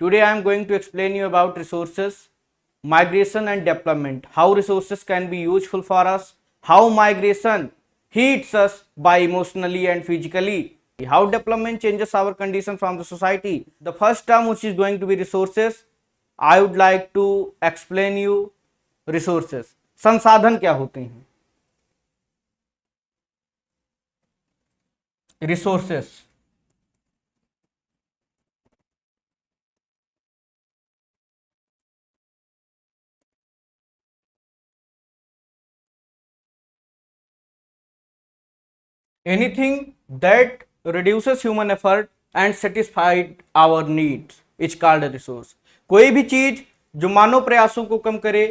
Today I am going to explain you about resources, migration and development. How resources can be useful for us, how migration hits us by emotionally and physically, how development changes our condition from the society. The first term which is going to be resources, I would like to explain you resources. संसाधन क्या होते हैं? Resources anything that reduces human effort and satisfied our needs is called a resource. कोई भी चीज जो मानव प्रयासों को कम करे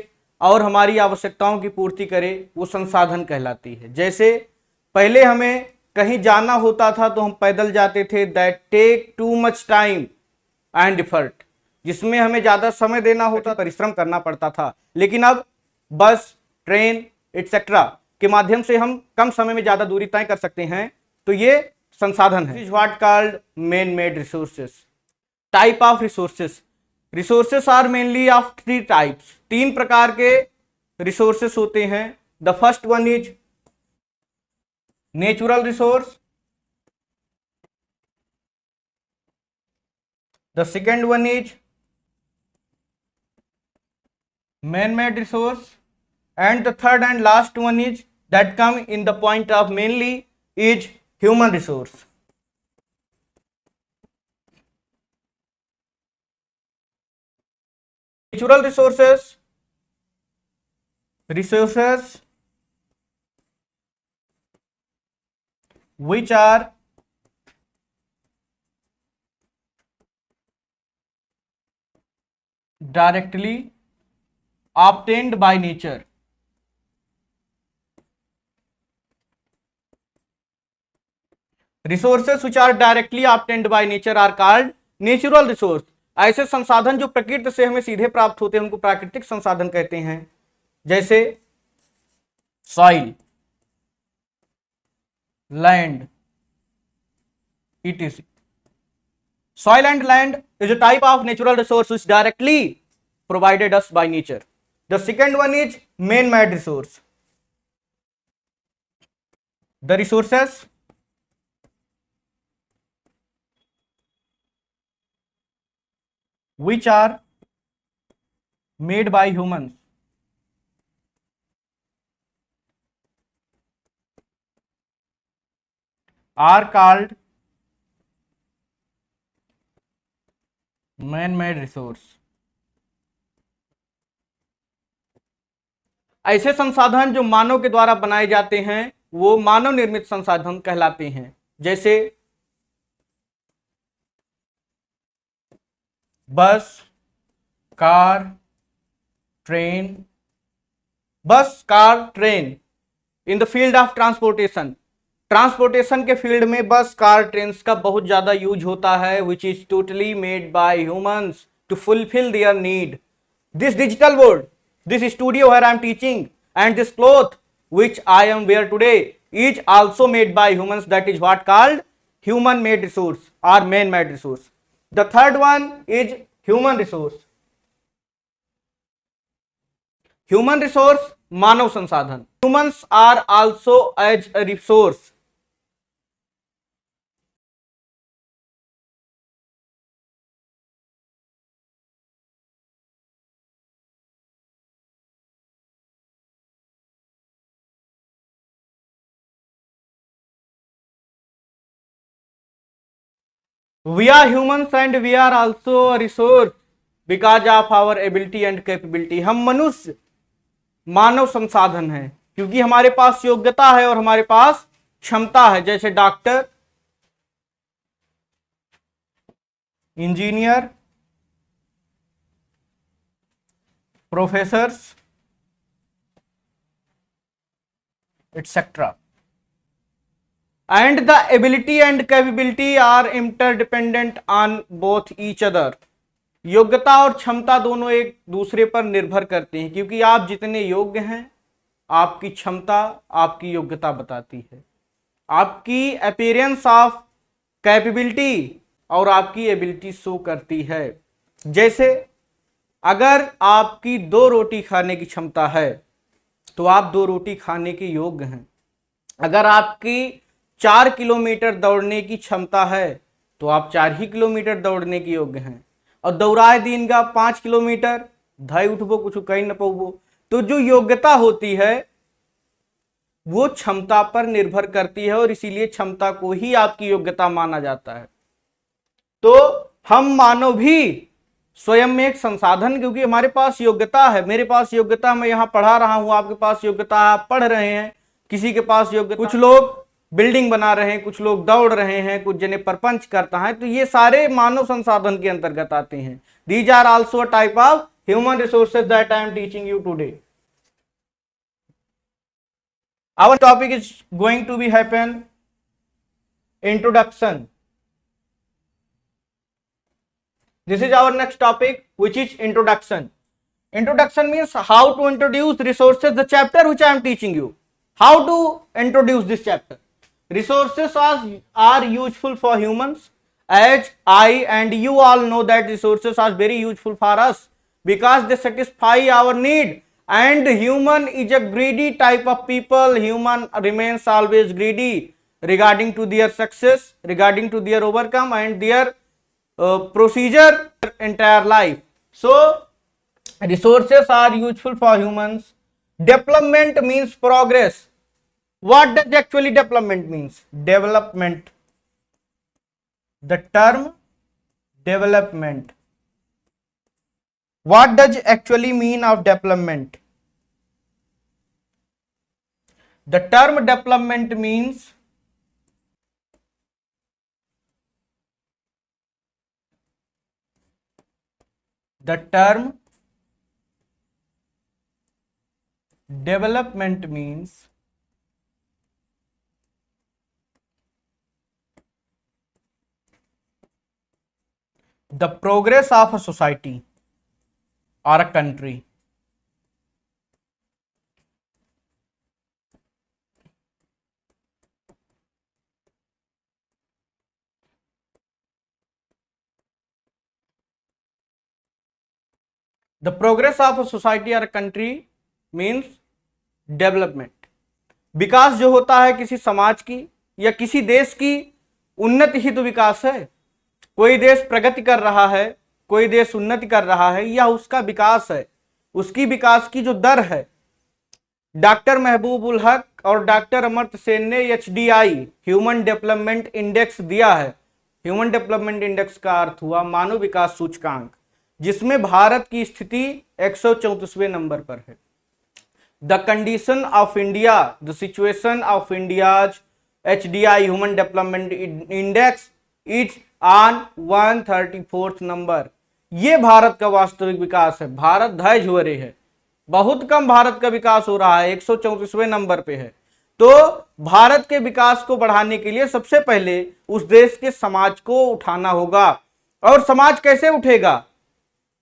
और हमारी आवश्यकताओं की पूर्ति करे वो संसाधन कहलाती है। जैसे पहले हमें कहीं जाना होता था तो हम पैदल जाते थे, that take too much time and effort, जिसमें हमें ज्यादा समय देना होता, परिश्रम करना पड़ता था। लेकिन अब बस, ट्रेन एटसेट्रा के माध्यम से हम कम समय में ज्यादा दूरी तय कर सकते हैं, तो ये संसाधन है। Is what called man made resources. Type of resources, resources are mainly of three types. तीन प्रकार के रिसोर्सेस होते हैं। The first one is natural resource, the second one is man made resource, and the third and last one is that come in the point of mainly is human resource. Natural resources, resources which are directly obtained by nature. Resources which are directly obtained by nature are called natural resource. ऐसे संसाधन जो प्रकृति से हमें सीधे प्राप्त होते हैं उनको प्राकृतिक संसाधन कहते हैं। जैसे soil, land, etc. Soil and land is a type of natural resource which directly provided us by nature. The second one is man-made resource. The resources which are made by humans are called man-made resource. ऐसे संसाधन जो मानव के द्वारा बनाए जाते हैं वो मानव निर्मित संसाधन कहलाते हैं। जैसे बस, कार, ट्रेन। बस, car, train in the field of transportation, transportation के फील्ड में बस, कार, ट्रेन का बहुत ज्यादा यूज होता है, which is totally made by humans to fulfil their need. This digital board, this studio where I am teaching and this cloth which I am wear today is also made by humans, that is what called human made resource or man made resource. The third one is human resource. Human resource मानव संसाधन. Humans are also as a resource. We are humans and we are also a resource because of our ability and capability. हम मनुष्य मानव संसाधन है क्योंकि हमारे पास योग्यता है और हमारे पास क्षमता है। जैसे doctor, engineer, professors etc. And the ability and capability are interdependent on both each other. योग्यता और क्षमता दोनों एक दूसरे पर निर्भर करते हैं क्योंकि आप जितने योग्य हैं आपकी क्षमता आपकी योग्यता बताती है। आपकी अपीयरेंस ऑफ कैपेबिलिटी और आपकी एबिलिटी शो करती है। जैसे अगर आपकी 2 रोटी खाने की क्षमता है तो आप 2 रोटी खाने के योग्य हैं। अगर आपकी 4 किलोमीटर दौड़ने की क्षमता है तो आप 4 ही किलोमीटर दौड़ने के योग्य हैं। और दौड़ाए दिन का 5 किलोमीटर धाई उठबो कुछ कहीं न पाबो। तो जो योग्यता होती है वो क्षमता पर निर्भर करती है और इसीलिए क्षमता को ही आपकी योग्यता माना जाता है। तो हम मानव भी स्वयं में एक संसाधन, क्योंकि हमारे पास योग्यता है, मेरे पास योग्यता, मैं यहां पढ़ा रहा हूं, आपके पास योग्यता, आप पढ़ रहे हैं, किसी के पास योग्यता, कुछ लोग बिल्डिंग बना रहे हैं, कुछ लोग दौड़ रहे हैं, कुछ जने परपंच करता है, तो ये सारे मानव संसाधन के अंतर्गत आते हैं। These are also a type of human resources that I am teaching you today. Our topic is going to be happen introduction. This is our next topic, which is introduction. Introduction means how to introduce resources, the chapter which I am teaching you. How to introduce this chapter. Resources are useful for humans, as I and you all know that resources are very useful for us because they satisfy our need. And human is a greedy type of people. Human remains always greedy regarding to their success, regarding to their overcome and their procedure entire life. So resources are useful for humans. Development means progress. What does actually development means? Development. The term development. What does actually mean of development? The term development means the term development means the progress of a society or a country. The progress of a society or a country means development. विकास जो होता है किसी समाज की या किसी देश की उन्नति ही तो विकास है। कोई देश प्रगति कर रहा है, कोई देश उन्नति कर रहा है, यह उसका विकास है, उसकी विकास की जो दर है। डॉक्टर महबूब उल हक और डॉक्टर अमर्त्य सेन ने HDI ह्यूमन डेवलपमेंट इंडेक्स दिया है। ह्यूमन डेवलपमेंट इंडेक्स का अर्थ हुआ मानव विकास सूचकांक, जिसमें भारत की स्थिति 134वें नंबर पर है। The condition of India, the situation of India's HDI human development index is on 134th number. ये भारत का वास्तविक विकास है। भारत धैर्य हुए है, बहुत कम भारत का विकास हो रहा है, 134वें नंबर पे है। तो भारत के विकास को बढ़ाने के लिए सबसे पहले उस देश के समाज को उठाना होगा। और समाज कैसे उठेगा?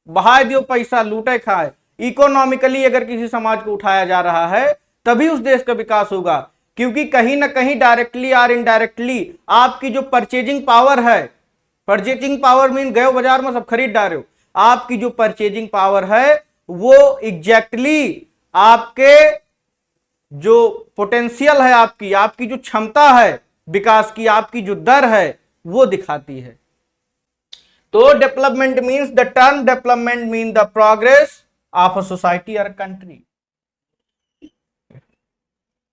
बहा दियो पैसा, लूटे खाए। इकोनॉमिकली अगर किसी समाज को उठाया जा रहा है तभी उस देश का विकास होगा, क्योंकि कहीं ना कहीं डायरेक्टली और इनडायरेक्टली आपकी जो परचेजिंग पावर है, परचेजिंग पावर मीन गए बाजार में सब खरीद डाल रहे हो, आपकी जो परचेजिंग पावर है वो एग्जैक्टली आपके जो पोटेंशियल है, आपकी जो क्षमता है विकास की, आपकी जो दर है वो दिखाती है। तो development means, the term development mean the progress of a society और country.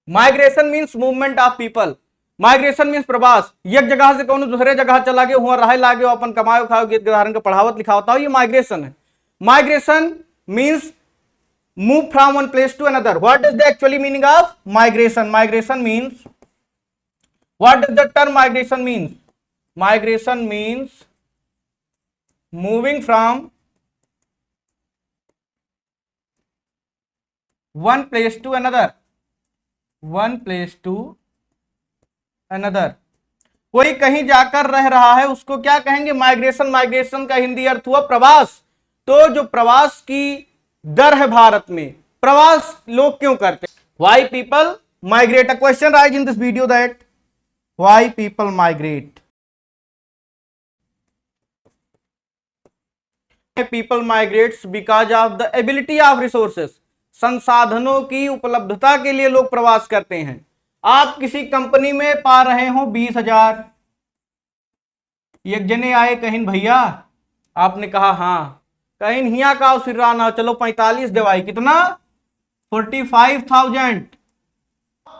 Migration means movement of people. Migration means प्रवास। एक जगह से कोनो दूसरे जगह चला गए, वहां रहे लागे, अपन कमाओ खाओ, गीत गधारन का पढ़ावत लिखावत हो, ये माइग्रेशन है। Migration means move from one place to another. What is the actually meaning of migration? Migration means, what does the term migration means? Migration means moving from one place to another. One place to another. कोई कहीं जाकर रह रहा है उसको क्या कहेंगे? Migration. Migration का हिंदी अर्थ हुआ प्रवास। तो जो प्रवास की दर है भारत में, प्रवास लोग क्यों करते हैं? Why people migrate? A question rise in this video that why people migrate? People migrates because of the ability of resources, संसाधनों की उपलब्धता के लिए लोग प्रवास करते हैं। आप किसी कंपनी में पा रहे हो 20,000, एक जने आए कहीं भैया, आपने कहा हाँ, कहीं हिया का फिर ना चलो 45 देवाई, कितना 45,000।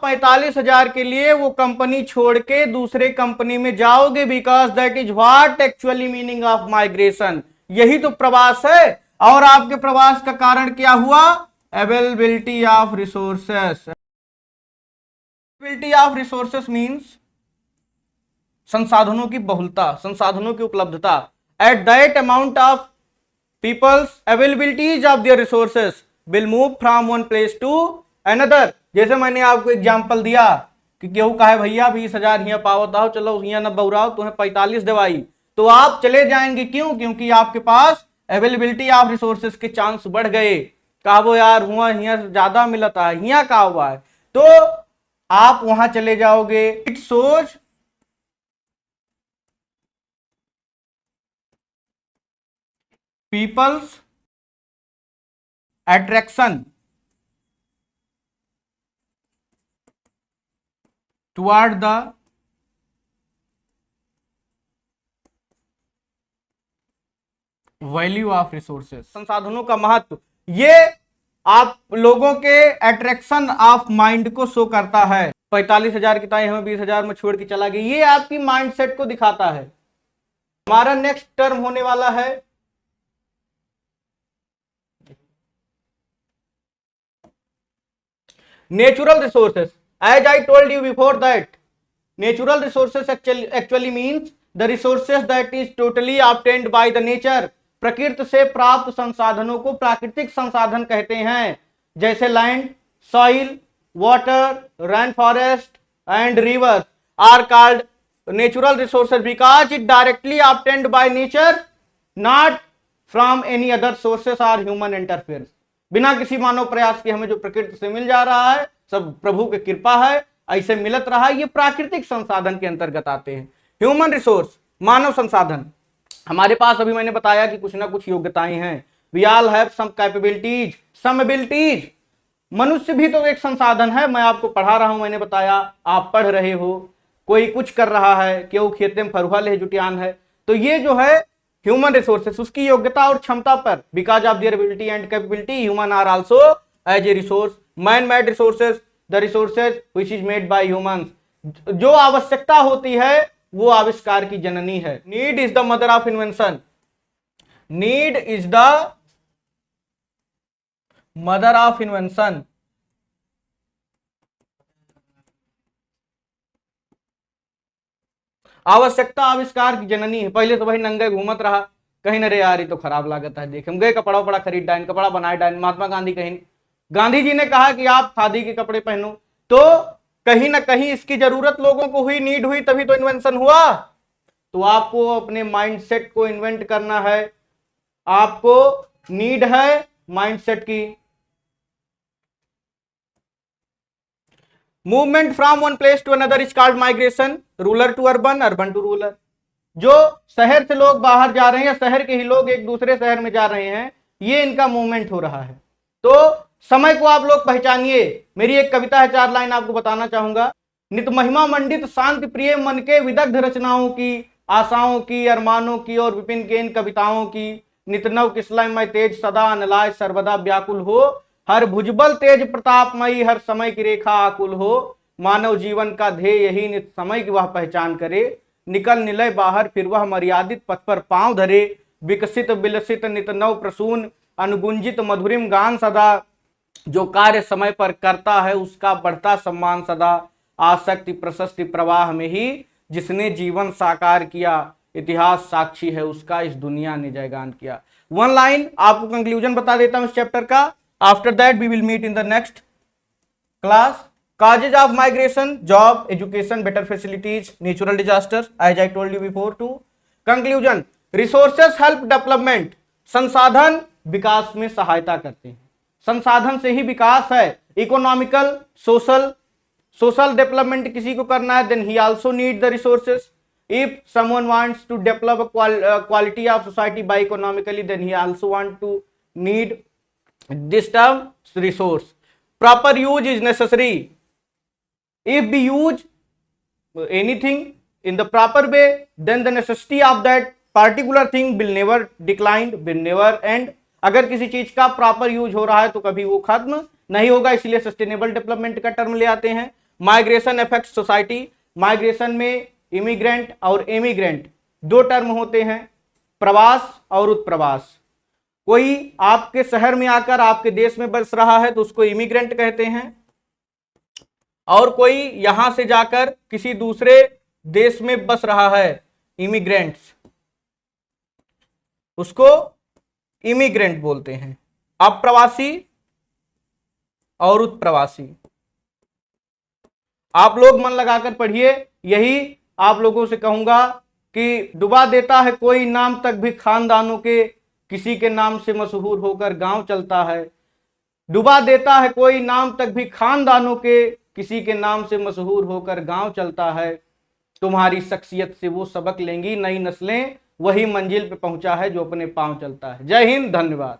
45,000 के लिए वो कंपनी छोड़ के दूसरे कंपनी में जाओगे, because that is what actually meaning of migration. यही तो प्रवास है। और आपके प्रवास का कारण क्या हुआ? Availability of resources. Availability of resources means संसाधनों की बहुलता, संसाधनों की उपलब्धता। At that amount of peoples availabilities of their resources will move from one place to another. जैसे मैंने आपको एग्जांपल दिया कि केहू कहे भैया 20,000 हिया पावत आओ, चलो हिया न बउराओ, तुम्हें 45 देवाई, तो आप चले जाएंगे। क्यों? क्योंकि आपके पास अवेलेबिलिटी ऑफ रिसोर्सेस के चांस बढ़ गए। कहो यार हुआ हिया ज्यादा मिलता है, हिया का हुआ है, तो आप वहां चले जाओगे। It shows people's attraction toward the value of resources. संसाधनों का महत्व, ये आप लोगों के अट्रैक्शन ऑफ माइंड को शो करता है। 45,000 की ताई हमें 20,000 में छोड़ के चला गया, ये आपकी माइंडसेट को दिखाता है। हमारा नेक्स्ट टर्म होने वाला है natural resources. As I told you before that natural resources actually means the resources that is totally obtained by the nature. प्रकृति से प्राप्त संसाधनों को प्राकृतिक संसाधन कहते हैं, जैसे land, soil, water, rain forest and rivers are called natural resources because it directly obtained by nature, not from any other sources are human interference. बिना किसी मानव प्रयास के हमें जो प्रकृति से मिल जा रहा है सब प्रभु की कृपा है, ऐसे मिलत रहा है। ये प्राकृतिक संसाधन के अंतर्गत आते हैं। ह्यूमन रिसोर्स, मानव संसाधन। हमारे पास अभी मैंने बताया कि कुछ ना कुछ योग्यताएं हैं। We all have some capabilities, some abilities. मनुष्य भी तो एक संसाधन है। मैं आपको पढ़ा रहा हूं, मैंने बताया, आप पढ़ रहे हो, कोई कुछ कर रहा है, केहू खेते में फरुहल है, जुटियान है, तो ये जो है ह्यूमन रिसोर्सेस, उसकी योग्यता और क्षमता पर, because of their ability and capability human are also as a resource. Man made resources, the resources which is made by humans. जो आवश्यकता होती है वो आविष्कार की जननी है। Need is the mother of invention. Need is the mother of invention. आवश्यकता आविष्कार की जननी है। पहले तो भाई नंगे घूमत रहा, कहीं न रे यार ये तो खराब लागत है, देख हम गए कपड़ा उपड़ा खरीद डाइन, कपड़ा बनाए डाइन। महात्मा गांधी कहीं, गांधी जी ने कहा कि आप खादी के कपड़े पहनो, तो कहीं ना कहीं इसकी जरूरत लोगों को हुई, नीड हुई, तभी तो इन्वेंशन हुआ। तो आपको अपने माइंडसेट को इन्वेंट करना है। आपको नीड है माइंडसेट की। Movement from one place to another is called migration. Rural to urban, urban to rural. जो शहर से लोग बाहर जा रहे हैं या शहर के ही लोग एक दूसरे शहर में जा रहे हैं, ये इनका मूवमेंट हो रहा है। तो समय को आप लोग पहचानिए। मेरी एक कविता है, 4 लाइन आपको बताना चाहूंगा। नित महिमा मंडित शांति प्रिय मन के विदग्ध रचनाओं की, आशाओं की, अरमानों की और विपिन के इन कविताओं की, नित नव किसलय में तेज सदा अनलाय सर्वदा व्याकुल हो, हर भुजबल तेज प्रतापमयी हर समय की रेखा आकुल हो, मानव जीवन का ध्येय यही नित समय की वह पहचान करे, निकल निलय बाहर फिर वह मर्यादित पथ पर पांव धरे, विकसित विलसित नित नव प्रसून अनुगुंजित मधुरिम गान सदा, जो कार्य समय पर करता है उसका बढ़ता सम्मान सदा, आसक्ति प्रशस्ति प्रवाह में ही जिसने जीवन साकार किया, इतिहास साक्षी है उसका इस दुनिया ने जयगान किया। 1 लाइन आपको कंक्लूजन बता देता हूं इस चैप्टर का। After that we will meet in the next class. Causes of migration: job, education, better facilities, natural disasters, as I told you before too. Conclusion: resources help development. संसाधन विकास में सहायता करते हैं। संसाधन से ही विकास है। इकोनॉमिकल, सोशल डेवलपमेंट किसी को करना है, then he also need the resources. If someone wants to develop a quality of society by economically, then he also want to need this term resource. Proper use is necessary. If we use anything in the proper way, then the necessity of that particular thing will never decline, will never end. अगर किसी चीज का proper use हो रहा है तो कभी वो खत्म नहीं होगा, इसलिए सस्टेनेबल डेवलपमेंट का टर्म ले आते हैं. Migration affect society. माइग्रेशन में इमिग्रेंट और एमिग्रेंट दो टर्म होते हैं, प्रवास और उत्प्रवास. कोई आपके शहर में आकर आपके देश में बस रहा है तो उसको इमिग्रेंट कहते हैं, और कोई यहां से जाकर किसी दूसरे देश में बस रहा है, इमिग्रेंट्स, उसको इमिग्रेंट बोलते हैं. अप्रवासी और उत्प्रवासी. आप लोग मन लगाकर पढ़िए, यही आप लोगों से कहूंगा कि डुबा देता है कोई नाम तक भी खानदानों के, किसी के नाम से मशहूर होकर गांव चलता है. डुबा देता है कोई नाम तक भी खानदानों के, किसी के नाम से मशहूर होकर गांव चलता है. तुम्हारी शख्सियत से वो सबक लेंगी नई नस्लें, वही मंजिल पे पहुंचा है जो अपने पांव चलता है. जय हिंद, धन्यवाद.